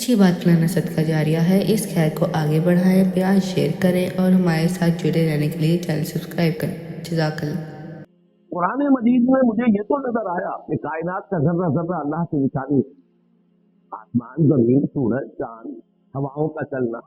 اچھی بات پھیلانا صدقہ جاریہ ہے، اس خیر کو آگے بڑھائیں، پیار شیئر کریں اور ہمارے ساتھ جڑے رہنے کے لیے چینل سبسکرائب کریں۔ جزاک اللہ۔ قرآن مجید میں مجھے یہ تو نظر آیا کہ کائنات کا ذرہ ذرہ اللہ کی نشانی ہے، آسمان، زمین، سورج، چاند، ہواؤں کا چلنا،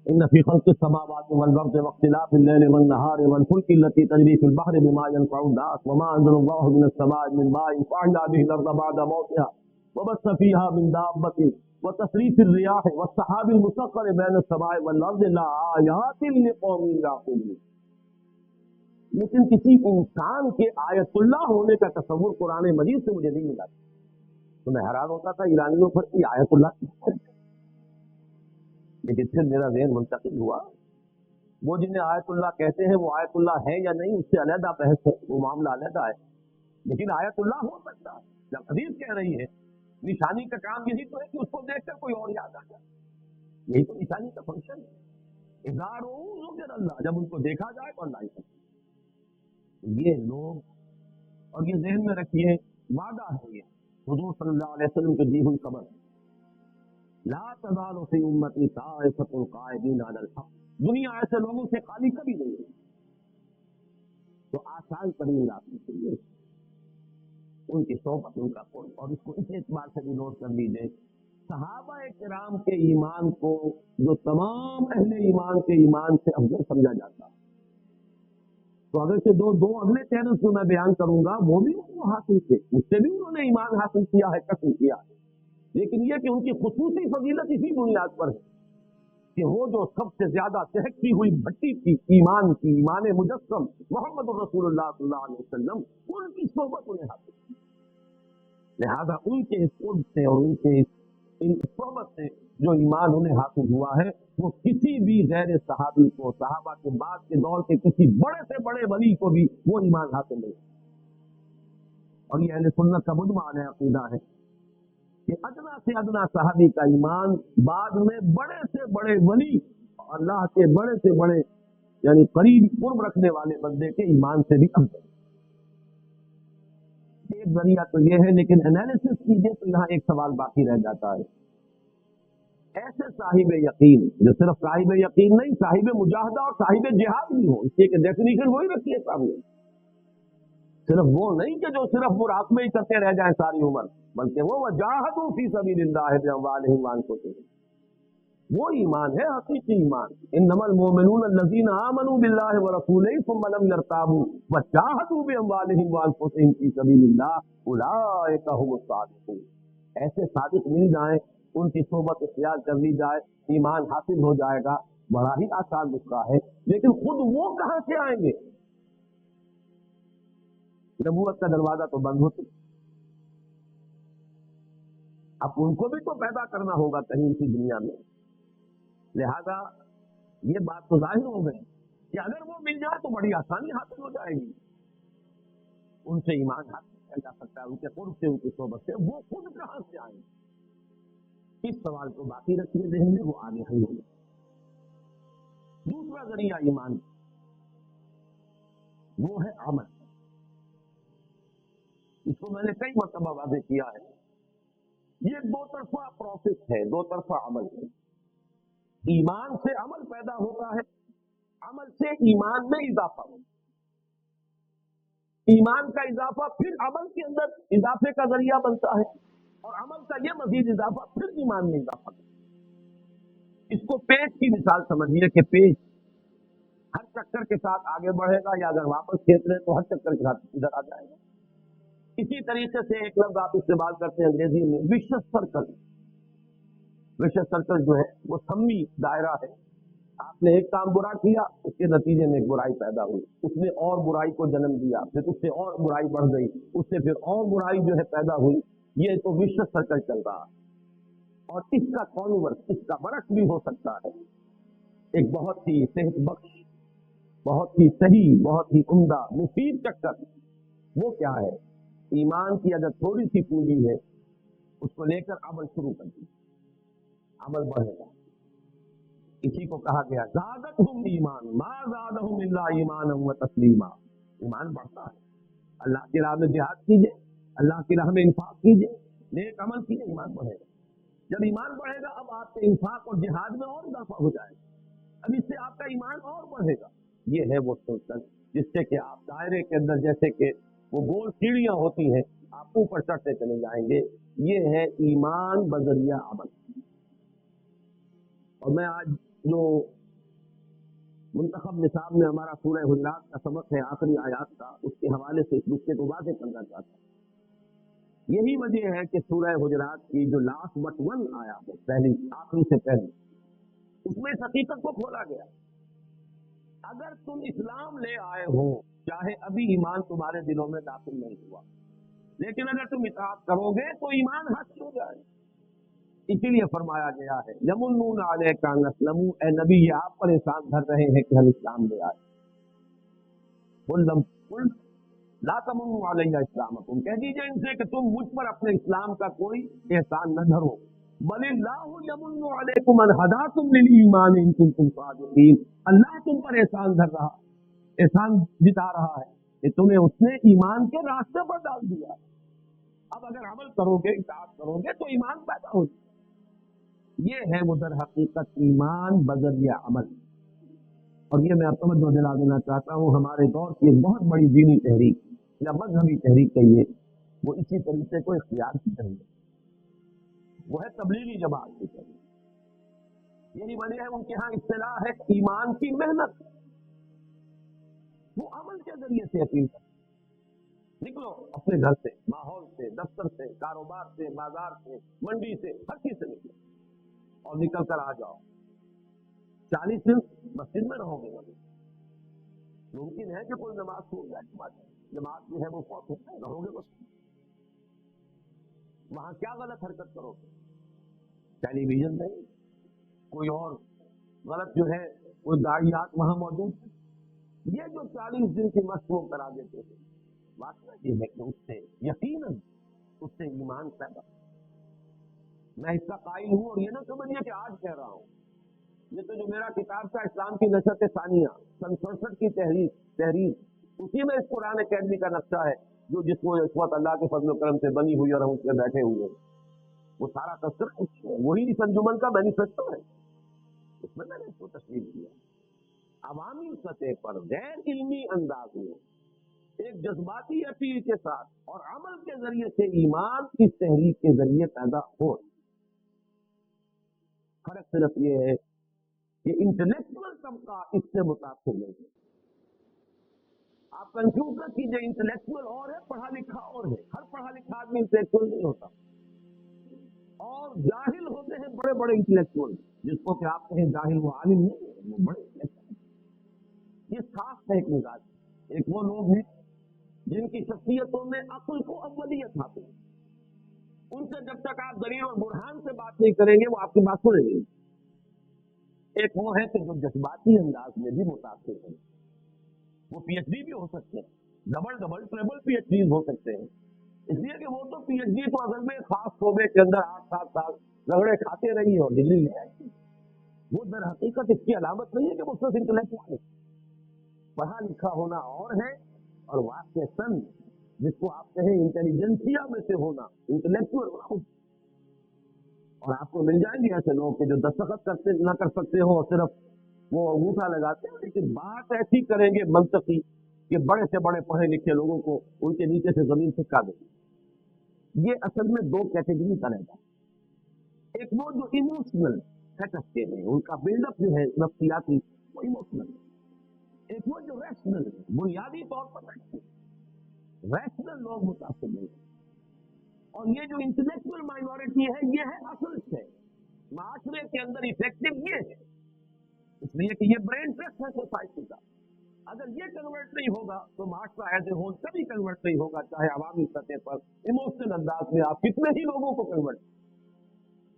ان فی خلق السماوات والارض واختلاف الليل والنهار والفلك التي تجري في البحر بما ينفع الناس وما انزل الله من السماء من ماء فاحيا به الارض بعد موتها وبث فيها من دابة وتصريف الرياح والسحاب المسخر بين السماء والارض لآيات لقوم يعقلون۔ لیکن کسی انسان کے آیت اللہ ہونے کا تصور قرآن مجید سے مجھے نہیں ملا، تو میں حیران ہوتا تھا ایرانیوں پر کہ آیت اللہ کس ہے؟ لیکن پھر میرا ذہن منتقل ہوا، وہ جنہیں آیت اللہ کہتے ہیں وہ آیت اللہ ہے یا نہیں اس سے علیحدہ بحث ہے، وہ معاملہ علیحدہ ہے، لیکن آیت اللہ ہو سکتا ہے۔ جب حدیث کہہ رہی ہے نشانی کا کام یہی تو ہے کہ اس کو دیکھ کر کوئی اور یاد آ جائے، یہی تو نشانی کا فنکشن ہے۔ ذکر اللہ، جب ان کو دیکھا جائے تو اللہ ہی۔ یہ لوگ، اور یہ ذہن میں رکھیے وعدہ ہے، یہ حضور صلی اللہ علیہ وسلم کی دی ہوئی خبر، لا تزال فی امتی طائفۃ قائمین علی الحق، دنیا ایسے لوگوں سے خالی کبھی نہیں ہے۔ تو آسان ترین راستے کے لیے ان کی صحبت، ان کا قرب، اور اس کو اس اعتبار سے بھی نوٹ کر لیجیے، صحابہ کرام کے ایمان کو جو تمام اہل ایمان کے ایمان سے افضل سمجھا جاتا ہے، تو اگر سے دو اگلے چینل جو میں بیان کروں گا وہ بھی انہوں نے حاصل کیے، اس سے بھی انہوں نے ایمان حاصل کیا ہے، قسم کیا ہے، لیکن یہ کہ ان کی خصوصی فضیلت اسی بنیاد پر ہے کہ وہ جو سب سے زیادہ چہکتی ہوئی بھٹی تھی ایمان کی، ایمان مجسم محمد الرسول اللہ صلی اللہ علیہ وسلم، ان کی صحبت انہیں حاصل کی۔ لہذا ان کے اس قرب سے اور ان کے ان صحبت سے جو ایمان انہیں حاصل ہوا ہے، وہ کسی بھی غیر صحابی کو، صحابہ کے بعد کے دور کے کسی بڑے سے بڑے ولی کو بھی وہ ایمان حاصل نہیں۔ اور یہ اہل سنت کا مجمع عقیدہ ہے کہ ادنا سے ادنا صحابی کا ایمان بعد میں بڑے سے بڑے ولی، اللہ کے بڑے سے بڑے یعنی قریب قرب رکھنے والے بندے کے ایمان سے بھی افضل۔ ایک ذریعہ تو یہ ہے، لیکن انالیسس کیجئے تو یہاں ایک سوال باقی رہ جاتا ہے۔ ایسے صاحب یقین جو صرف صاحب یقین نہیں، صاحب مجاہدہ اور صاحب جہاد بھی ہو، اس کی ایک ڈیفینیشن وہی رکھی ہے سامنے، صرف وہ نہیں کہ جو صرف مراقبے ہی کرتے رہ جائیں ساری عمر، بلکہ وہ وجاہدوا فی سبیل اللہ باموالہم وانفسہم، وہ ایمان ہے حقیقی ایمان۔ انما المؤمنون الذین آمنوا باللہ ورسولہ ثم لم یرتابوا وجاہدوا باموالہم وانفسہم فی سبیل اللہ اولئک هم الصادقون۔ ایسے صادق مل جائیں، ان کی صحبت اختیار کر لی جائے، ایمان حاصل ہو جائے گا، بڑا ہی آسان نسخہ ہے۔ لیکن خود وہ کہاں سے آئیں گے؟ نبوت کا دروازہ تو بند ہوتا، اب ان کو بھی تو پیدا کرنا ہوگا کہیں اسی دنیا میں۔ لہذا یہ بات تو ظاہر ہو گئی کہ اگر وہ مل جائے تو بڑی آسانی حاصل ہو جائے گی، ان سے ایمان حاصل کیا جا سکتا ہے، ان کے قرب سے، ان کی صحبت سے۔ وہ خود کہاں سے آئیں گے؟ اس سوال کو باقی رکھیے ذہن میں، وہ آگے حل ہوگا۔ دوسرا ذریعہ ایمان وہ ہے عمل، اس کو میں نے کئی مرتبہ واضح کیا ہے، یہ دو طرفہ پروسیس ہے، دو طرفہ عمل ہے۔ ایمان سے عمل پیدا ہوتا ہے، عمل سے ایمان میں اضافہ ہوتا ہے، ایمان کا اضافہ پھر عمل کے اندر اضافے کا ذریعہ بنتا ہے، اور عمل کا یہ مزید اضافہ پھر ایمان میں اضافہ کرتا ہے۔ اس کو پیچ کی مثال سمجھیے کہ پیچ ہر چکر کے ساتھ آگے بڑھے گا، یا اگر واپس کھینچ لیں تو ہر چکر کے ساتھ ادھر آ جائے گا۔ اسی طریقے سے ایک لفظ آپ استعمال کرتے ہیں انگریزی میں، وشس سرکل۔ وشس سرکل جو ہے وہ سمی دائرہ ہے، آپ نے ایک کام برا کیا، اس کے نتیجے میں ایک برائی پیدا ہوئی، اس نے اور برائی کو جنم دیا، پھر اس سے اور برائی بڑھ گئی، اس سے پھر اور برائی جو ہے پیدا ہوئی، یہ تو وشس سرکل چل رہا ہے۔ اور اس کا کانورس، اس کا برعکس بھی ہو سکتا ہے، ایک بہت ہی صحت بخش، بہت ہی صحیح، بہت ہی عمدہ مفید چکر، وہ کیا ہے؟ ایمان کی اگر تھوڑی سی پونجی ہے، اس کو لے کر عمل شروع کر دیں، عمل بڑھے گا۔ اسی کو کہا گیا زادتہم ایمان ما زادہم الا ایمانا و تسلیما، ایمان بڑھتا ہے۔ اللہ کی راہ میں جہاد کیجئے، اللہ کی راہ میں انفاق کیجئے، نیک عمل کیجئے، ایمان بڑھے گا۔ جب ایمان بڑھے گا اب آپ کے انفاق اور جہاد میں اور اضافہ ہو جائے گا، اب اس سے آپ کا ایمان اور بڑھے گا۔ یہ ہے وہ سلطنت جس سے کہ آپ دائرے کے اندر جیسے کہ وہ گول سیڑھیاں ہوتی ہیں آپ اوپر چڑھتے چلے جائیں گے۔ یہ ہے ایمان بذریعہ عمل۔ اور میں آج جو منتخب نصاب میں ہمارا سورہ حجرات کا سبق ہے آخری آیات کا، اس کے حوالے سے اس نقطے کو واضح کرنا چاہتا ہوں۔ یہی وجہ ہے کہ سورہ حجرات کی جو لاسٹ بٹ ون آیا ہے، پہلی آخری سے پہلے، اس میں اس حقیقت کو کھولا گیا، اگر تم اسلام لے آئے ہو، چاہے ابھی ایمان تمہارے دلوں میں داخل نہیں ہوا، لیکن اگر تم اطاعت کرو گے تو ایمان حاصل ہو جائے۔ اسی لیے فرمایا گیا ہے یمنون علیک ان اسلموا، اے نبی یہ آپ پر احسان دھر رہے ہیں کہ ہم اسلام لے آئے۔ قل لا تمنوا علی اسلامکم، کہہ دیجئے ان سے کہ تم مجھ پر اپنے اسلام کا کوئی احسان نہ دھرو، بل اللہ یمن علیکم ان ہداکم للایمان ان کنتم صادقین، اللہ تم پر احسان دھر رہا، احسان جتا رہا ہے کہ تمہیں اس نے ایمان کے راستے پر ڈال دیا۔ اب اگر عمل کرو گے، اطاعت کرو گے تو ایمان پیدا ہو جائے۔ یہ ہے وہ در حقیقت ایمان بذریعہ عمل۔ اور یہ میں آپ توجہ دلا دینا چاہتا ہوں، ہمارے دور کی ایک بہت بڑی دینی تحریک یا مذہبی تحریک کہیے، وہ اسی طریقے کو اختیار کی رہی ہے، وہ ہے تبلیغی جماعت کی تحریک۔ یہی وجہ ہے ان کے ہاں اصطلاح ہے ایمان کی محنت، وہ عمل کے ذریعے سے اپیل کرتے۔ نکلو اپنے گھر سے، ماحول سے، دفتر سے، کاروبار سے، بازار سے، منڈی سے، ہر چیز سے نکلو اور نکل کر آ جاؤ۔ 40 دن مسجد میں رہو گے، ممکن ہے کہ کوئی نماز چھوٹ جائے، جماعت جو ہے وہ فوت ہو جائے، رہو گے بس۔ وہاں کیا غلط حرکت کرو گے؟ ٹیلی ویژن نہیں، کوئی اور غلط جو ہے کوئی داعیات وہاں موجود ہیں۔ یہ جو 40 دن کی مشق وہ کرا دیتے ہیں، واقعہ یہ ہے کہ اس سے یقیناً اس سے ایمان پیدا۔ میں اس کا قائل ہوں، اور یہ نہ سمجھیے کہ آج کہہ رہا ہوں، یہ تو جو میرا کتاب تھا اسلام کی نشست ثانیہ سن 67 کی تحریر، اسی میں اس قرآن اکیڈمی کا نقشہ ہے جو جس کو اس وقت اللہ کے فضل و کرم سے بنی ہوئی اور ہم اس میں بیٹھے ہوئے ہیں، وہ سارا تذکرہ وہی اس انجمن کا مینیفیسٹو ہے، اس میں نے اس کو تشریح کیا۔ عوامی سطح پر غیر علمی انداز میں ایک جذباتی اپیل کے ساتھ اور عمل کے ذریعے سے ایمان اس تحریک کے ذریعے پیدا ہو۔ فرق صرف یہ ہے کہ انٹلیکچوئل طبقہ اس سے متاثر نہیں ہے۔ آپ کنفیوز نہ کیجیے، انٹلیکچوئل اور ہے، پڑھا لکھا اور ہے۔ ہر پڑھا لکھا آدمی انٹلیکچوئل نہیں ہوتا، اور جاہل ہوتے ہیں بڑے بڑے انٹلیکچوئل، جس کو کہ آپ کہیں جاہل وہ عالم نہیں ہے، وہ بڑے انٹلیکچوئل۔ یہ صاف ہے ایک مزاج، ایک وہ لوگ ہیں جن کی شخصیتوں میں عقل کو اولیت حاصل ہے، ان سے جب تک آپ دلیل اور برہان سے بات نہیں کریں گے وہ آپ کی بات سنیں گے۔ ایک وہ ہے کہ جو جذباتی انداز میں بھی متاثر ہیں، وہ پی ایچ ڈی بھی ہو سکتے ہیں، double treble P H D ہو سکتے ہیں، اس لیے کہ وہ تو پی ایچ ڈی تو اصل میں خاص شعبے کے اندر 8-7 سال رگڑے کھاتے رہی اور ڈگری لے آئی، وہ در حقیقت اس کی علامت نہیں ہے کہ وہ صرف انٹلیکچوئل ہے۔ پڑھا لکھا ہونا اور ہے، اور واقعتاً جس کو آپ کہیں انٹیلیجنسیا میں سے ہونا، انٹلیکچوئل ہونا، اور آپ کو مل جائیں گے ایسے لوگ کہ جو دستخط کرتے نہ کر سکتے ہو اور صرف وہ انگوٹھا لگاتے ہیں، لیکن بات ایسی کریں گے منطقی کہ بڑے سے بڑے پڑھے لکھے لوگوں کو ان کے نیچے سے زمین سکا دیں۔ یہ اصل میں دو کیٹیگری کا رہتا ہے، ایک وہ جو ایموشنل سیٹ اپ کے ہیں، ان کا بلڈ اپ جو ہے نفسیاتی وہ ایموشنل ہے، ایک وہ جو ریشنل ہے، بنیادی طور پر ریشنل لوگ متاثر نہیں ہیں، اور یہ جو انٹلیکچوئل مائنورٹی ہے یہ ہے اصل سے معاشرے کے اندر افیکٹو یہ ہے، اس لیے کہ یہ برین ٹرسٹ ہے سوسائٹی کا۔ اگر یہ کنورٹ نہیں ہوگا تو معاشرہ ایز اے ہول کبھی کنورٹ نہیں ہوگا، چاہے عوامی سطح پر ایموشنل انداز میں آپ کتنے ہی لوگوں کو کنورٹ۔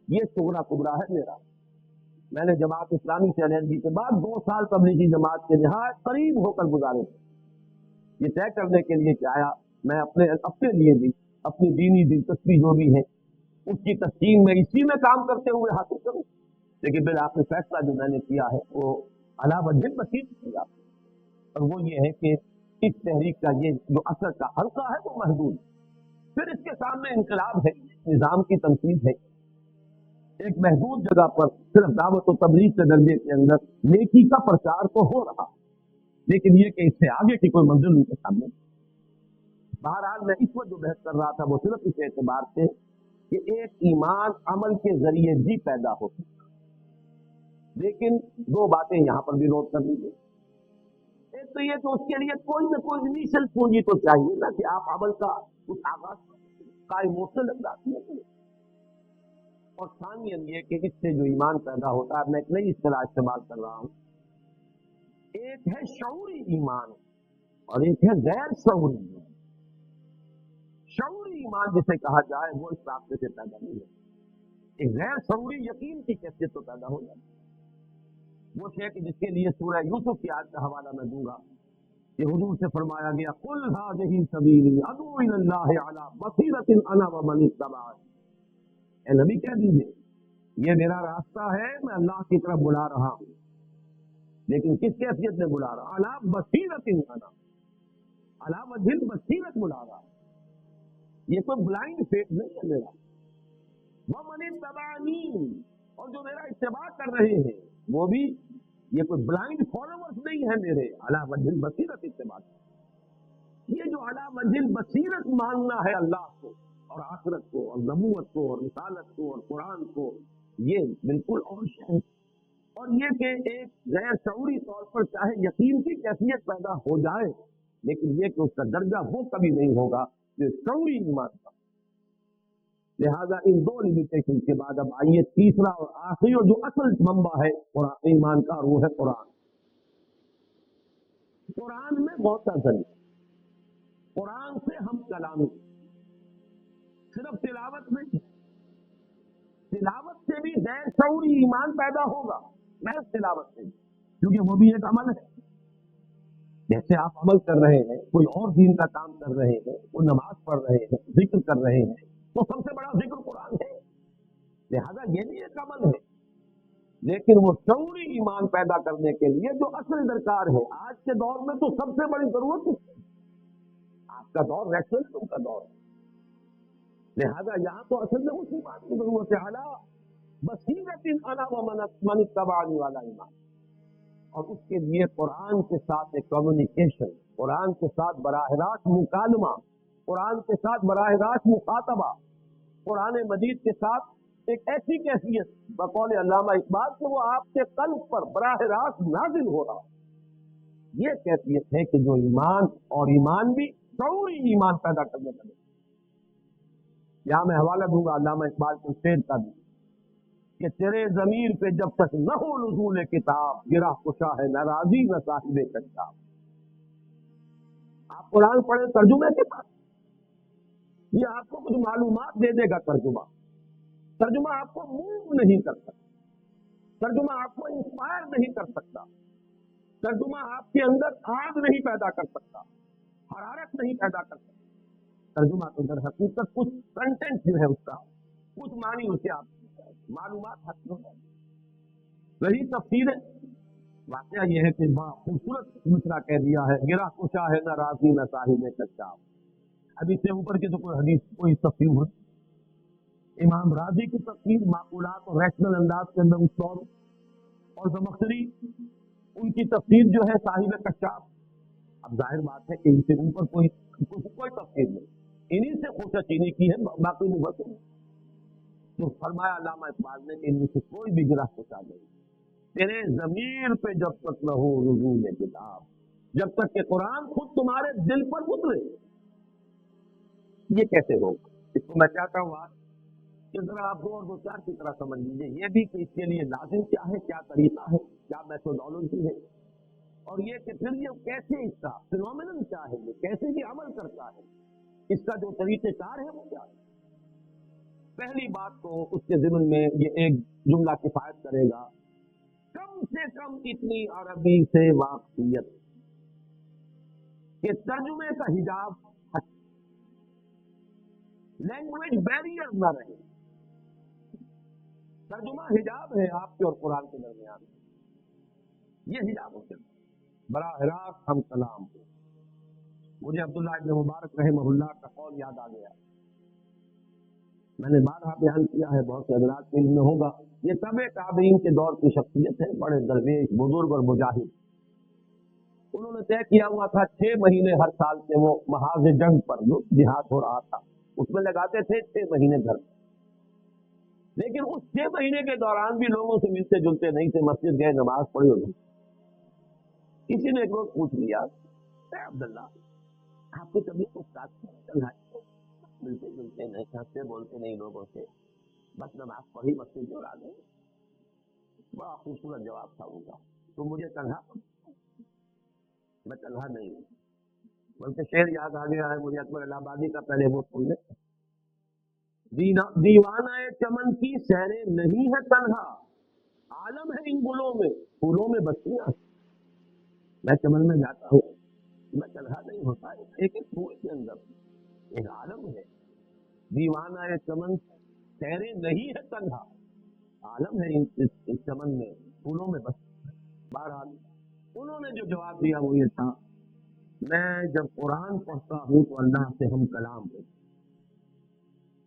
یہ سغرا کبرا ہے میرا۔ میں نے جماعت اسلامی سے علیحدگی کے بعد 2 سال تبلیغی جماعت کے نہایت قریب ہو کر گزارے، یہ طے کرنے کے لیے کہ آیا میں اپنے لیے بھی اپنی دینی دلچسپی جو بھی ہے اس کی تسکین میں اسی میں کام کرتے ہوئے حاصل کروں، لیکن بالآخر فیصلہ جو میں نے کیا ہے وہ علاوہ دل بسیط کیا، اور وہ یہ ہے کہ اس تحریک کا یہ جو اثر کا حلقہ ہے وہ محدود، پھر اس کے سامنے انقلاب ہے، نظام کی تنقید ہے، ایک محدود جگہ پر صرف دعوت و تبلیغ کے درجے کے اندر نیکی کا پرچار تو ہو رہا، لیکن یہ کہ اس سے آگے کی کوئی منزل ان کے سامنے نہیں۔ بہرحال میں اس وقت جو بحث کر رہا تھا وہ صرف اس اعتبار سے کہ ایک ایمان عمل کے ذریعے بھی پیدا ہو سکتا، لیکن دو باتیں یہاں پر بھی نوٹ کر لیجیے۔ ایک تو یہ کہ اس کے لیے کوئی نہ کوئی انیشل پونجی تو چاہیے نا، کہ آپ عمل کا اس آغاز کا ایموشنل انداز میں کریں۔ اور ثانیاً یہ کہ اس سے جو ایمان پیدا ہوتا ہے، میں ایک نئی اصطلاح استعمال کر رہا ہوں، ایک ہے شعوری ایمان اور ایک ہے غیر شعوری ایمان۔ شعوری ایمان جسے کہا جائے وہ اس راستے سے پیدا نہیں ہے، ایک غیر شعوری یقین کی کیفیت تو پیدا ہو جائے۔ وہ شے کہ جس کے لیے سورہ یوسف کی آیت کا حوالہ میں دوں گا کہ حضور سے فرمایا گیا قل ھذہ سبیلی ادعو الی اللہ علی بصیرۃ انا ومن اتبعنی، اے نبی کہہ دیجیے یہ میرا راستہ ہے، میں اللہ کی طرف بلا رہا ہوں، لیکن کس کیفیت میں بلا رہا؟ علی بصیرۃ انا، علی وجہ البصیرۃ بلا رہا، یہ کوئی بلائنڈ فیتھ نہیں ہے میرا۔ ومن اتبعنی، اور جو میرا اتباع کر رہے ہیں وہ بھی یہ کوئی بلائنڈ فالوورز نہیں ہے میرے، علی وجہ البصیرۃ اتباع۔ یہ جو علی وجہ البصیرت ماننا ہے اللہ کو اور آخرت کو اور نبوت کو اور رسالت کو اور قرآن کو، یہ بالکل اور شے ہے۔ اور یہ کہ ایک غیر شعوری طور پر چاہے یقین کی کیفیت پیدا ہو جائے، لیکن یہ کہ اس کا درجہ وہ کبھی نہیں ہوگا جو شعوری ایمان کا۔ لہذا ان دو لمیٹیشن کے بعد اب آئیے تیسرا اور آخری اور جو اصل منبع ہے قرآن ایمان کا، وہ ہے قرآن۔ قرآن میں معتزلی، قرآن سے ہم کلامی، صرف تلاوت نہیں، تلاوت سے بھی غیر شعوری ایمان پیدا ہوگا، محض تلاوت سے، کیونکہ وہ بھی ایک عمل ہے۔ جیسے آپ عمل کر رہے ہیں، کوئی اور دین کا کام کر رہے ہیں، کوئی نماز پڑھ رہے ہیں، ذکر کر رہے ہیں، تو سب سے بڑا ذکر قرآن ہے، لہذا یہ بھی ایک عمل ہے۔ لیکن وہ شعوری ایمان پیدا کرنے کے لیے جو اصل درکار ہے، آج کے دور میں تو سب سے بڑی ضرورت ہے، آج کا دور ریشنلزم کا دور ہے، لہذا یہاں تو اصل میں اس ایمان کی ضرورت ہے، اعلیٰ بصیرۃ انا ومن اتبعنی والا ایمان۔ اور اس کے لیے قرآن کے ساتھ ایک کمیونیکیشن، قرآن کے ساتھ براہ راست مکالمہ، قرآن کے ساتھ براہ راست مخاطبہ، قرآن مجید کے ساتھ ایک ایسی کیفیت بقول علامہ اقبال کہ وہ آپ کے قلب پر براہ راست نازل ہو رہا، یہ کیفیت ہے کہ جو ایمان اور ایمان بھی شعوری ایمان پیدا کرنے لگے۔ یہاں میں حوالہ دوں گا علامہ اقبال کے شعر کا بھی کہ تیرے ضمیر پہ جب تک نہ ہو نزول کتاب، گرہ کشا ہے ناراضی نہ صاحب کتاب۔ آپ قرآن پڑھیں ترجمے کے پاس، یہ آپ کو کچھ معلومات دے دے گا، ترجمہ آپ کو موو نہیں کر سکتا، ترجمہ آپ کو انسپائر نہیں کر سکتا، ترجمہ آپ کے اندر آگ نہیں پیدا کر سکتا، حرارت نہیں پیدا کر سکتا۔ ترجمہ تو در حقیقت کچھ کنٹینٹ جو ہے اس کا، کچھ معنی اسے آپ معلومات حاصل ہو جائے۔ وہی تفسیر ہے۔ واقعہ یہ ہے کہ بڑا خوبصورت مصرع کہہ دیا ہے، گرہ کشا ہے نہ راضی نہ صاحب کتاب۔ اب اس سے اوپر کی تو کوئی حدیث کوئی تفسیر ہو، امام راضی کی تفسیر معقولات اور ریشنل انداز کے اندر اس دور، اور زمخشری ان کی تفسیر جو ہے صاحب کشاف۔ اب ظاہر بات ہے کہ ان سے اوپر کوئی تفسیر نہیں، انہی سے خوشہ چینی کی ہے باقی مفسرین۔ تو فرمایا علامہ اقبال نے کہ ان میں سے کوئی بھی گرہ کشا نہیں، تیرے ضمیر پہ جب تک نہ ہو نزول کتاب، جب تک کہ قرآن خود تمہارے دل پر اترے، یہ کیسے ہوگا؟ اس کو میں چاہتا ہوں آج کہ ذرا آپ دو چار کی طرح سمجھ لیجیے، یہ بھی کہ اس کے لیے لازم کیا ہے، کیا طریقہ ہے، کیا میتھوڈالوجی ہے، اور یہ کہ پھر یہ کیسے اس کا فینومینن کیا ہے، یہ کیسے یہ عمل کرتا ہے، اس کا جو طریقہ کار ہے وہ کیا ہے۔ پہلی بات تو اس کے ضمن میں یہ ایک جملہ کفایت کرے گا، کم سے کم اتنی عربی سے واقفیت کہ ترجمے کا حجاب ہٹ، لینگویج بیریئر نہ رہے۔ ترجمہ حجاب ہے آپ کے اور قرآن کے درمیان، یہ حجاب ہوتے ہیں، براہ راست ہم کلام ہو۔ مجھے عبداللہ ابن مبارک رحمہ اللہ کا قول یاد آ گیا، میں نے بارہا بیان کیا ہے، بہت سے حضرات کے علم میں ہوگا، یہ تبع تابعین کے دور کی شخصیت ہے، بڑے درویش بزرگ اور مجاہد۔ انہوں نے طے کیا ہوا تھا 6 مہینے ہر سال کے وہ محاذ جنگ پر جو جہاد ہو رہا تھا اس میں لگاتے تھے 6 مہینے گھر میں۔ لیکن اس 6 مہینے کے دوران بھی لوگوں سے ملتے جلتے نہیں تھے، مسجد گئے نماز پڑھی اور نہیں۔ کسی نے ایک روز پوچھ لیا، اے عبداللہ آپ کی طبیعت کو چل رہا ہے، ملتے جلتے نہیں، ہنستے بولتے نہیں لوگوں سے، بس نماز پڑھی مسجد میں آ گئے۔ بڑا خوبصورت جواب تھا ان کا، تو مجھے تنہا، میں تنہا نہیں ہوں، بلکہ شعر یاد آ گیا ہے مجھے اکبر الہ آبادی کا، پہلے وہ سن لیں۔ دیوانہ چمن کی سیریں نہیں ہے تنہا، عالم ہے ان گلوں میں، پھولوں میں بستیاں۔ میں چمن میں جاتا ہوں، میں تنہا نہیں ہوتا، ایک ایک پھول کے اندر ایک عالم ہے۔ دیوانہ چمن سیریں نہیں ہے تنہا، عالم ہے اس چمن میں، پھولوں میں بستیاں۔ بہرحال انہوں نے جو جواب دیا وہ یہ تھا، میں جب قرآن پڑھتا ہوں تو اللہ سے ہم کلام ہوں،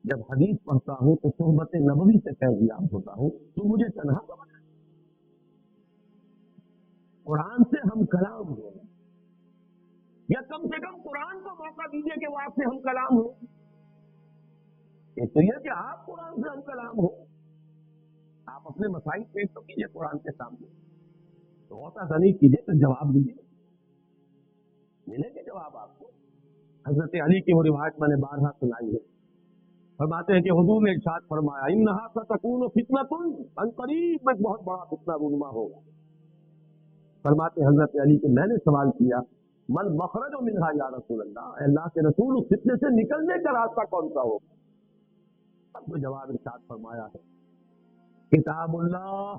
جب حدیث پڑھتا ہوں تو صحبت نبوی سے فیضیاب ہوتا ہوں، تو مجھے تنہا تو بنا۔ قرآن سے ہم کلام ہو، یا کم سے کم قرآن کو موقع دیجیے کہ وہ آپ سے ہم کلام ہو۔ ایک تو یہ کہ آپ قرآن سے ہم کلام ہو، آپ اپنے مسائل پیش تو کیجیے قرآن کے سامنے، تو غوطہ زنی کیجیے، تو جواب دیجیے، ملے گے جواب آپ کو۔ حضرت علی کی وہ روایت میں نے بارہا سنائی ہے، فرماتے ہیں کہ حضور نے ارشاد فرمایا، انہا ستکون فتنۃ، ان قریب ایک بہت بڑا فتنہ رونما ہوگا۔ فرماتے ہیں حضرت علی کہ میں نے سوال کیا، من مخرج منہا یا رسول اللہ، اے اللہ کے رسول اس فتنے سے نکلنے کا راستہ کون سا ہوگا؟ تب وہ جواب ارشاد فرمایا ہے، کتاب اللہ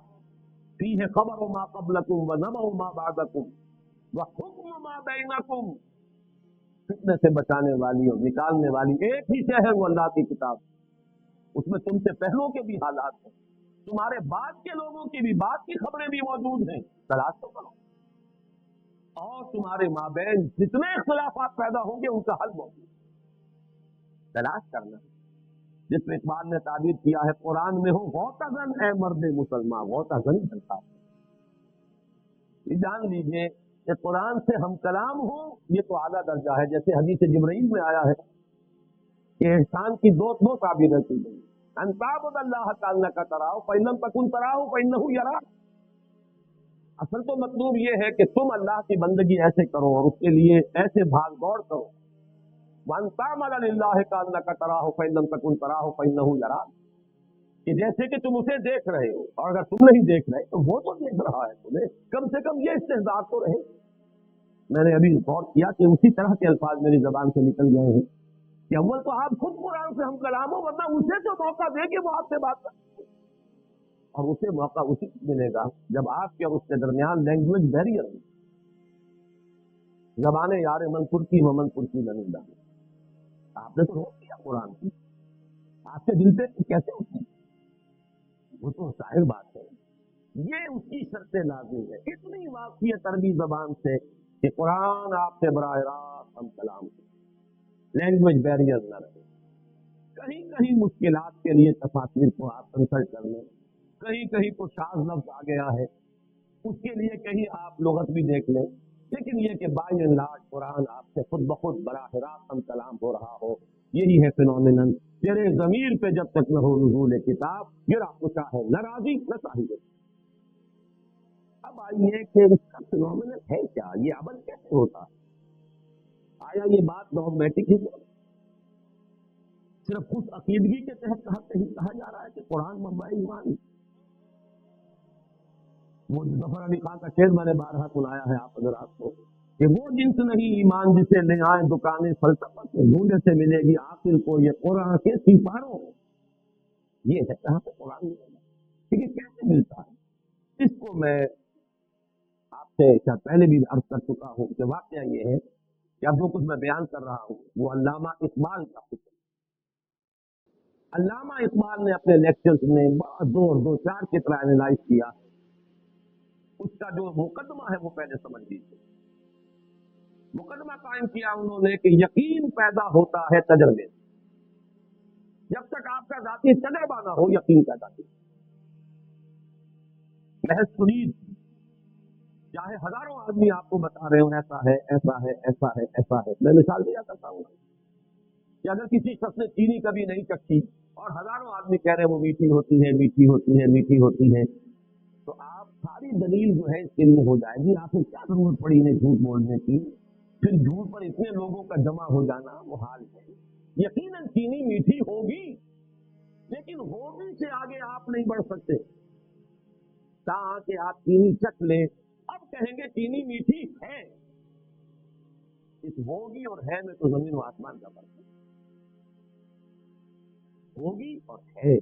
فیہ خبر ما قبلکم ونبأ ما بعدکم وحکم ما بینکم۔ فتنے سے بچانے والی اور نکالنے والی ایک ہی شے ہے، وہ اللہ کی کتاب، اس میں تم سے پہلوں کے بھی حالات ہیں، تمہارے بعد کے لوگوں کی بھی بات کی خبریں بھی موجود ہیں، تلاش تو کرو، اور تمہارے مابین جتنے اختلافات پیدا ہوں گے ان کا حل موجود ہے، تلاش کرنا۔ جس میں اقبال نے تعبیر کیا ہے، قرآن میں ہو غوطہ اے مرد مسلمان، غوطہ زن بنتا ہے۔ یہ جان لیجئے کہ قرآن سے ہم کلام ہو، یہ تو اعلیٰ درجہ ہے، جیسے حدیث جبرائیل میں آیا ہے کہ انسان کی دو تعبیریں کی گئی، ان تعبد اللہ کانک تراہ فإن لم تکن تراہ فإنہ یراک۔ اصل تو مطلوب یہ ہے کہ تم اللہ کی بندگی ایسے کرو اور اس کے لیے ایسے بھاگ دوڑ کرو، وان تعمل للہ کانک تراہ فإن لم تکن تراہ فإنہ یراک، کہ جیسے کہ تم اسے دیکھ رہے ہو، اور اگر تم نہیں دیکھ رہے تو وہ تو دیکھ رہا ہے تمہیں، کم سے کم یہ استحضار تو رہے۔ میں نے ابھی غور کیا کہ اسی طرح کے الفاظ میری زبان سے نکل گئے ہیں کہ اول تو آپ خود قرآن سے ہم کلام ہو، ورنہ اسے تو موقع دے کہ وہ آپ سے بات کرے، اور اسے موقع اسی ملے گا جب آپ کے اور اس کے درمیان لینگویج بیریئر ہو، زبانیں یار من ترکی ممن ترکی نندا۔ آپ نے تو روک دیا قرآن کی، آپ کے دل پہ کیسے ہوتی، وہ تو ظاہر بات ہے، یہ اس کی شرط لازم ہے، اتنی واقعیت عربی زبان سے کہ قرآن آپ سے براہ راست ہم کلام ہے، لینگویج بیریئر نہ رہے۔ کہیں کہیں مشکلات کے لیے تفاسیر کو آپ کنسلٹ کر لیں، کہیں کہیں کو شاذ لفظ آ گیا ہے، اس کے لیے کہیں آپ لغت بھی دیکھ لیں، لیکن یہ کہ بائی اینڈ لارج قرآن آپ سے خود بخود براہ راست ہم کلام ہو رہا ہو، یہی ہے فینومینن۔ تیرے ضمیر پہ جب تک نہ ہو نزول کتاب، گرا کچا ہے نہ راضی نہ صاحب۔ اب آئیے کہ اس کا فینومینن ہے کیا، یہ عمل کیسے ہوتا ہے؟ آیا یہ بات ڈوگمیٹک ہی صرف خود عقیدگی کے تحت کہا جا رہا ہے کہ قرآن منبع ایمان؟ وہ ظفر علی خان کا شعر میں نے بارہا سنایا ہے آپ حضرات کو کہ وہ جنس نہیں ایمان جسے لے آئے دکانیں فلسفہ سے، ڈھونڈے سے ملے گی عاقل کو یہ قرآن کے سپاروں۔ یہ ہے کہاں سے قرآن ملے گا، لیکن کیسے ملتا ہے؟ اس کو میں آپ سے شاید پہلے بھی عرض کر چکا ہوں کہ واقعہ یہ ہے کہ اب جو کچھ میں بیان کر رہا ہوں وہ علامہ اقبال کا فکر۔ علامہ اقبال نے اپنے لیکچرز میں بہت دو چار کی طرح اینالائز کیا، اس کا جو مقدمہ ہے وہ پہلے سمجھ لیجیے۔ مقدمہ قائم کیا انہوں نے کہ یقین پیدا ہوتا ہے تجربے سے، جب تک آپ کا ذاتی تجربہ نہ ہو یقین پیدا نہیں. محض سنید چاہے ہزاروں آدمی آپ کو بتا رہے ہو ایسا ہے ایسا ہے ایسا ہے ایسا ہے. میں مثال دیا کرتا ہوں کہ اگر کسی شخص نے چینی کبھی نہیں چکھی اور ہزاروں آدمی کہہ رہے ہیں وہ میٹھی ہوتی ہے میٹھی ہوتی ہے میٹھی ہوتی ہے, تو آپ ساری دلیل جو ہے اس کے لیے ہو جائے گی. آپ کو کیا ضرورت پڑی انہیں جھوٹ بولنے کی؟ پھر جھوٹ پر اتنے لوگوں کا جمع ہو جانا محال ہے. یقیناً چینی میٹھی ہوگی, لیکن ہوگی سے آگے آپ نہیں بڑھ سکتے. تاکہ آپ چینی چکھ لیں, اب کہیں گے چینی میٹھی ہے. اس ہوگی اور ہے میں تو زمین و آسمان کا فرق ہے. ہوگی اور ہے,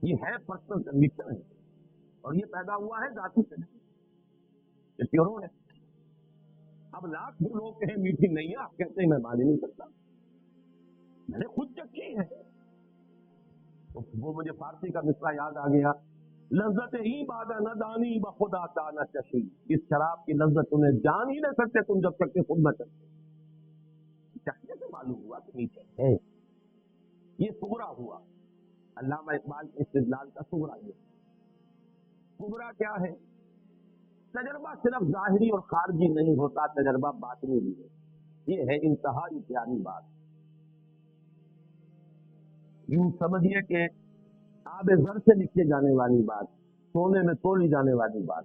یہ ہے پرسنل کنوکشن ہے, اور یہ پیدا ہوا ہے ذاتی سے, یہ پیورو ہے. اب لاکھ لوگ کہیں میٹھی نہیں ہے, آپ کہتے ہیں میں مان ہی نہیں سکتا, میں نے خود چکھی ہے. وہ مجھے فارسی کا مصرع یاد آ گیا, لذت ہی بادہ نہ دانی بخدا تا نہ چشی. اس شراب کی لذت تمہیں جان ہی نہ سکتے تم جب تک کہ خود نہ چکھتے. چکھنے سے معلوم ہوا کہ میٹھے ہے. یہ صغرا ہوا, علامہ اقبال کے استدلال کا صغرا. یہ صغرا کیا ہے؟ تجربہ صرف ظاہری اور خارجی نہیں ہوتا, تجربہ باطنی بھی ہے. یہ ہے انتہائی پیاری بات. یوں سمجھیے کہ آب زر سے لکھے جانے والی بات, سونے میں تولی جانے والی بات.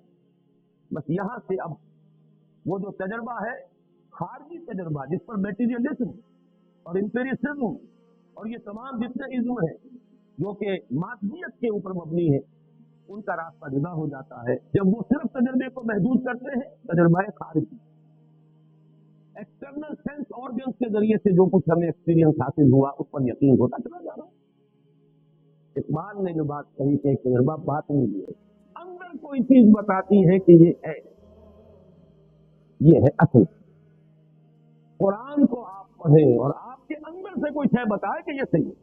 بس یہاں سے اب وہ جو تجربہ ہے خارجی تجربہ, جس پر میٹیریلزم اور امپیریسزم اور یہ تمام جتنے علم ہیں جو کہ مادیت کے اوپر مبنی ہے, ان کا راستہ جدا ہو جاتا ہے جب وہ صرف تجربے کو محدود کرتے ہیں. تجربہ خارجی ایکسٹرنل سینس آرگنز کے ذریعے سے جو کچھ ہمیں ایکسپیرینس حاصل ہوا اس پر یقین ہوتا چلا جا رہا. اقبال نے جو بات کہی کہ ایک تجربہ بات نہیں ہے, اندر کوئی چیز بتاتی ہے کہ یہ ہے اصل. قرآن کو آپ پڑھیں اور آپ کے اندر سے کوئی شے بتائے کہ یہ صحیح ہے.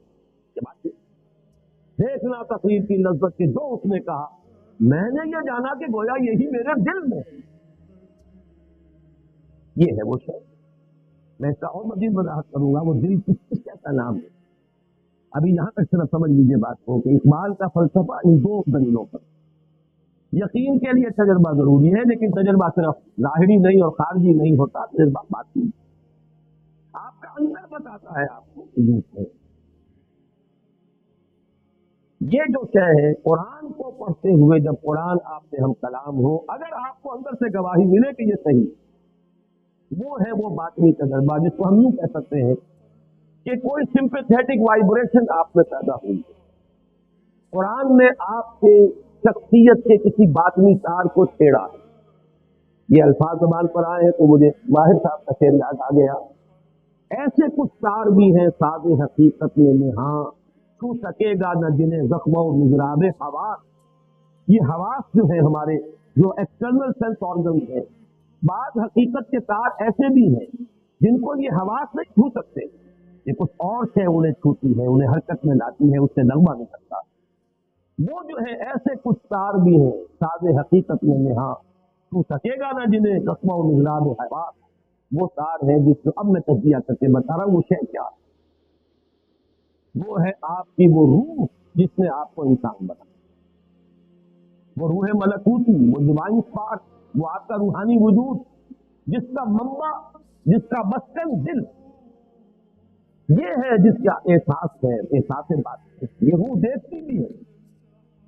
یہ بات دیکھنا تقریر کی لذت کی, جو اس نے کہا میں نے یہ جانا کہ گویا یہی میرے دل میں, یہ ہے وہ شے. میں اس کا اور مزید وضاحت کروں گا, وہ دل کس کا نام ہے. ابھی یہاں تک صرف سمجھ لیجیے بات کو کہ اقبال کا فلسفہ ان دو دلیلوں پر. یقین کے لیے تجربہ ضروری ہے, لیکن تجربہ صرف ظاہری نہیں اور خارجی نہیں ہوتا, تجربہ باطنی. آپ کا اندر بتاتا ہے آپ کو. یہ جو شے ہے قرآن کو پڑھتے ہوئے, جب قرآن آپ سے ہم کلام ہو, اگر آپ کو اندر سے گواہی ملے کہ یہ صحیح, وہ ہے وہ باطنی تجربہ, جس کو ہم یوں کہہ سکتے ہیں کہ کوئی سمپیتھیٹک وائبریشن آپ میں پیدا ہوئی. قرآن نے آپ کے شخصیت کے کسی باطنی تار کو چھیڑا ہے. یہ الفاظ زبان پر آئے ہیں تو مجھے ماہر صاحب کا شعر یاد آ گیا. ایسے کچھ تار بھی ہیں ساز حقیقت میں ہاں, چھو سکے گا نہ جنہیں زخم و مضراب حواس. یہ حواس جو ہیں ہمارے, جو ایکسٹرنل سینس آرگنز ہیں, بعض حقیقت کے تار ایسے بھی ہیں جن کو یہ حواس نہیں چھو سکتے. یہ کچھ اور شے انہیں چھوتی ہے, انہیں حرکت میں لاتی ہے, اس سے لغمہ نہیں سکتا. وہ جو ہے ایسے کچھ تار بھی ہیں ساز حقیقت میں ہاں, چھو سکے گا نہ جنہیں زخم و مضراب حواس. وہ تار ہے جس کو اب میں تجزیہ کر کے بتا رہا ہوں. وہ شے کیا ہے؟ وہ ہے آپ کی وہ روح جس نے آپ کو انسان بنا. وہ روح ملکوتی, وہ ڈیوائن اسپارک, وہ آپ کا روحانی وجود, جس کا منبع, جس کا مسکن دل, یہ ہے جس کا احساس ہے, احساس بات ہے. یہ روح دیکھتی بھی ہے.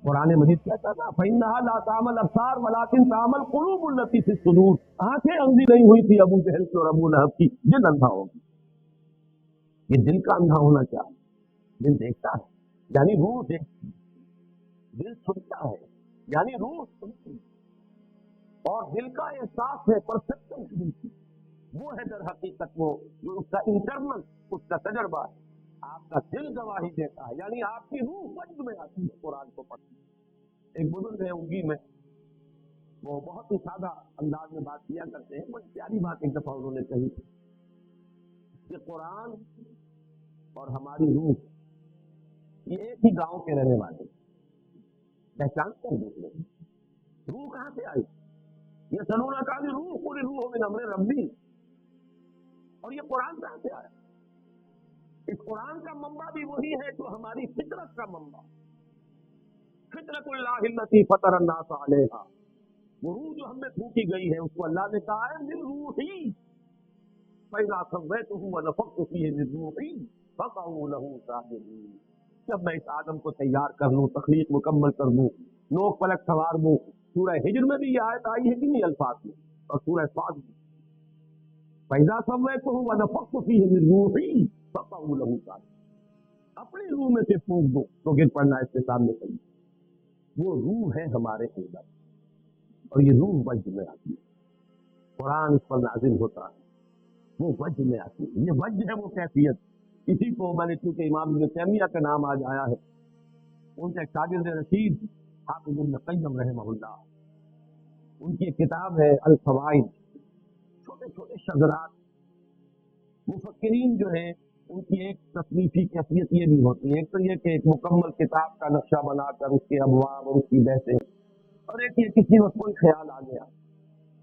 قرآن مجید کہتا تھا فَإِنَّهَا لَا تَعْمَى الْأَبْصَارُ وَلَكِنْ تَعْمَى الْقُلُوبُ الَّتِي فِي الصُّدُورِ. آنکھیں اندھی نہیں ہوئی تھی ابو جہل کی اور ابو لہب کی, دل اندھا ہو گیا. یہ دل کا اندھا ہونا چاہیے. دل دیکھتا ہے یعنی روح دیکھتی, دل سنتا ہے یعنی روح سنتی, اور دل کا احساس ہے, پرسپشن دل کی, وہ ہے در حقیقت وہ جو اس کا انٹرنل, اس کا تجربہ ہے. آپ کا دل گواہی دیتا ہے, یعنی آپ کی روح وجد میں آتی ہے قرآن کو پڑھتی ہے. ایک بزرگ ہے انگی میں, وہ بہت ہی سادہ انداز میں بات کیا کرتے ہیں. بڑی پیاری بات ایک دفعہ انہوں نے کہی تھی کہ قرآن اور ہماری روح یہ ایک ہی گاؤں کے رہنے والے, پہچانتے ہیں دوسرے. روح کہاں سے آئی؟ یہ سلونا کا بھی روح پوری روح من امر ربی, اور یہ قرآن کہاں سے آیا؟ اس قرآن کا منبع بھی وہی ہے جو ہماری فطرت کا منبع، فطرت اللہ التی فطر الناس علیہا، وہ روح جو ہم میں پھونکی گئی ہے اس کو اللہ نے کہا ہے من روحی فإذا سويته ونفخت فيه من روحی فقعوا له ساجدین، جب میں اس آدم کو تیار کر لوں، تخلیق مکمل کر دوں، نوک پلک سوار دوں۔ سورہ ہجر میں بھی یہ آیت آئی ہے کنی الفاظ میں، اور سورہ صاد میں فإذا سويته ونفخت فيه من روحی فقعوا له ساجدین، اپنی روح میں سے پھونک دو تو گر پڑنا اس کے سامنے چاہیے۔ وہ روح ہے ہمارے اندر، اور یہ روح وجہ میں آتی ہے، قرآن اس پر نازل ہوتا ہے، وہ وجہ میں آتی ہے، یہ وجہ ہے، وہ کیفیت۔ اسی کو میں نے چونکہ امام ابن تیمیہ کا نام آج آیا ہے، ان کے ایک شاگرد رشید حافظ ابن قیم رحمہ اللہ، ان کی ایک کتاب ہے الفوائد، چھوٹے چھوٹے شذرات۔ مفکرین جو ہیں ان کی ایک تصنیفی کیفیت یہ بھی ہوتی ہے، ایک تو یہ کہ ایک مکمل کتاب کا نقشہ بنا کر اس کے ابواب اور اس کی بحثیں، اور ایک یہ کسی وقت کوئی خیال آ گیا،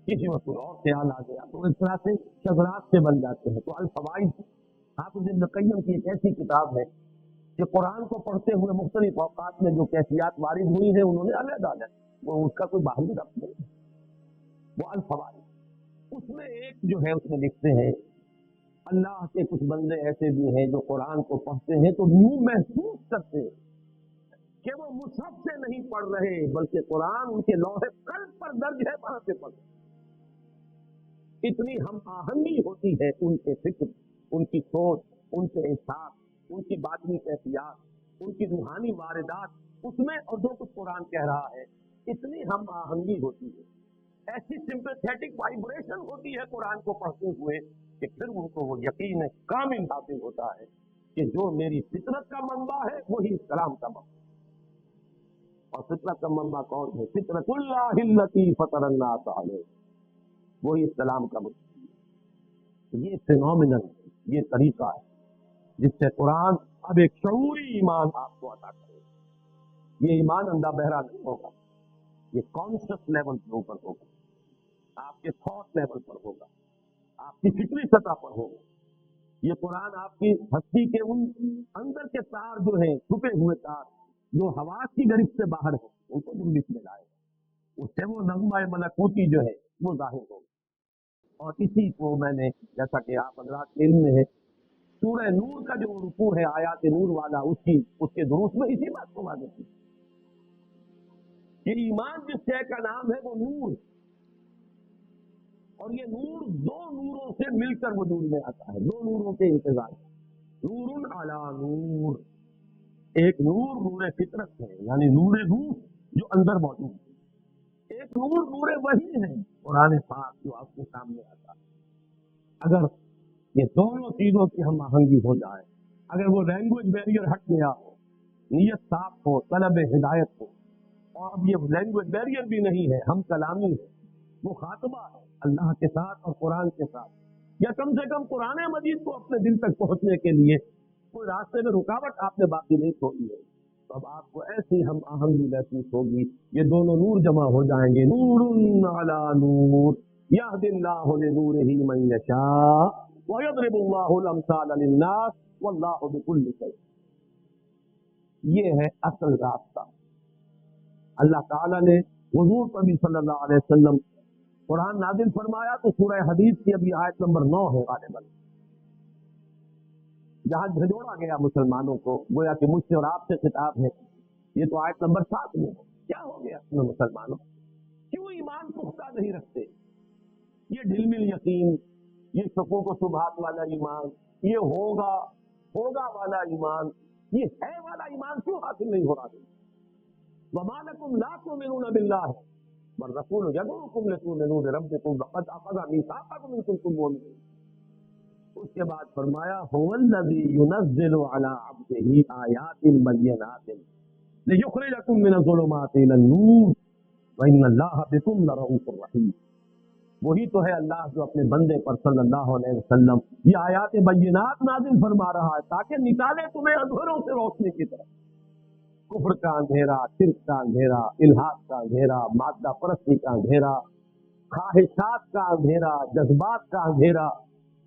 کسی وقت کوئی اور خیال آ گیا، تو اس طرح سے شذرات سے بن جاتے ہیں۔ تو الفوائد حافظ ابن قیم کی ایک ایسی کتاب ہے کہ قرآن کو پڑھتے ہوئے مختلف اوقات میں جو کیفیات وارد ہوئی ہیں انہوں نے علیحدہ علیحدہ، وہ اس کا کوئی باہری ربط نہیں، وہ الفوائد۔ اس میں ایک جو ہے اس میں لکھتے ہیں اللہ کے کچھ بندے ایسے بھی ہیں جو قرآن کو پڑھتے ہیں تو یوں محسوس کرتے ہیں کہ وہ مصحف سے نہیں پڑھ رہے بلکہ قرآن ان کے لوح قلب پر درج ہے، وہاں سے پڑھ رہے۔ اتنی ہم آہنگی ہوتی ہے ان کے فکر، ان کی سوچ، ان کے احساس، ان کی باطنی کیفیات، ان کی روحانی واردات اس میں، اور جو کچھ قرآن کہہ رہا ہے، اتنی ہم آہنگی ہوتی ہے، ایسی سمپیتھیٹک وائبریشن ہوتی ہے قرآن کو پڑھتے ہوئے کہ پھر ان کو وہ یقین کامل حاصل ہوتا ہے کہ جو میری فطرت کا منبع ہے وہی اسلام کا منبع ہے۔ اور فطرت کا منبع کون ہے؟ فطرت اللہ التی فطر الناس علیہ، وہی اسلام کا منبع ہے۔ یہ فینومینل، یہ طریقہ ہے جس سے قرآن اب ایک شعوری ایمان آپ کو عطا کرے گا۔ یہ ایمان اندھا بہرا نہیں ہوگا، یہ کانشس لیول کے اوپر ہوگا، آپ کے تھاٹ لیول پر ہوگا، آپ کی فکری سطح پر ہوگا۔ یہ قرآن آپ کی ہستی کے ان اندر کے تار جو ہیں، چھپے ہوئے تار جو حواس کی گرفت سے باہر ہیں، ان کو گرفت میں لائے گا، اس سے وہ نغمہ ملکوتی جو ہے وہ ظاہر ہوگا۔ اور اسی کو میں نے، جیسا کہ آپ حضرات کے علم میں ہے، سورہ نور کا جو رکوع ہے آیات نور والا، اس کے دروس میں اسی بات کو واضح کی کہ ایمان جس شے کا نام ہے وہ نور، اور یہ نور دو نوروں سے مل کر وجود میں آتا ہے، دو نوروں کے انتظار، نور علی نور۔ ایک نور نور فطرت ہے، یعنی نور روح جو اندر موجود ہے، ایک نور نور وحی ہے، قرآن پاک جو آپ کے سامنے آتا ہے۔ اگر یہ دونوں چیزوں کی ہم آہنگی ہو جائے، اگر وہ لینگویج بیریئر ہٹ گیا ہو، نیت صاف ہو، طلب ہدایت ہو، اور اب یہ لینگویج بیریئر بھی نہیں ہے، ہم کلامی ہے، وہ خاطبہ ہے اللہ کے ساتھ اور قرآن کے ساتھ، یا کم سے کم قرآن مجید کو اپنے دل تک پہنچنے کے لیے کوئی راستے میں رکاوٹ آپ نے باقی نہیں چھوڑی ہے، تو اب آپ کو ایسی ہم آہنگی محسوس ہوگی، یہ دونوں نور جمع ہو جائیں گے، نور علی نور یہد اللہ لنورہ من یشاء ویضرب اللہ الامثال للناس واللہ بکل شیء۔ یہ ہے اصل راستہ۔ اللہ تعالیٰ نے حضور پر بھی صلی اللہ علیہ وسلم قرآن نازل فرمایا تو سورہ حدید کی ابھی آیت نمبر 9 ہے غالباً، جہاں جھنجھوڑا گیا مسلمانوں کو، گویا کہ مجھ سے اور آپ سے خطاب ہے، یہ تو آیت نمبر 7 میں ہے۔ کیا ہو گیا تمہیں مسلمانوں؟ کیوں ایمان پختہ نہیں رکھتے؟ یہ ڈھل مل یقین، یہ شکوک و شبہات والا ایمان، یہ ہوگا والا ایمان، یہ ہے والا ایمان کیوں حاصل نہیں ہو رہا؟ وَمَا لَكُمْ لَا تُؤْمِنُونَ بِاللَّهِ وَالرَّسُولُ يَدْعُوكُمْ لِتُؤْمِنُوا بِرَبِّكُمْ وَقَدْ أَخَذَ مِيثَاقَكُمْ إِن كُنتُم مُّؤْمِنِينَ۔ اس کے بعد فرمایا هُوَ الَّذِي يُنَزِّلُ عَلَىٰ عَبْدِهِ آيَاتٍ بَيِّنَاتٍ لِيُخْرِجَكُم مِّنَ الظُّلُمَاتِ إِلَى النُّورِ وَإِنَّ اللَّهَ بِكُمْ لَرَءُوفٌ رَحِيمٌ۔ وہی تو ہے اللہ جو اپنے بندے پر صلی اللہ علیہ وسلم یہ آیات بینات نازل فرما رہا ہے تاکہ نکالے تمہیں اندھیروں سے روشنی کی طرف، کفر کا اندھیرا، شرک کا اندھیرا، الحاد کا اندھیرا، مادہ پرستی کا اندھیرا، خواہشات کا اندھیرا، جذبات کا اندھیرا،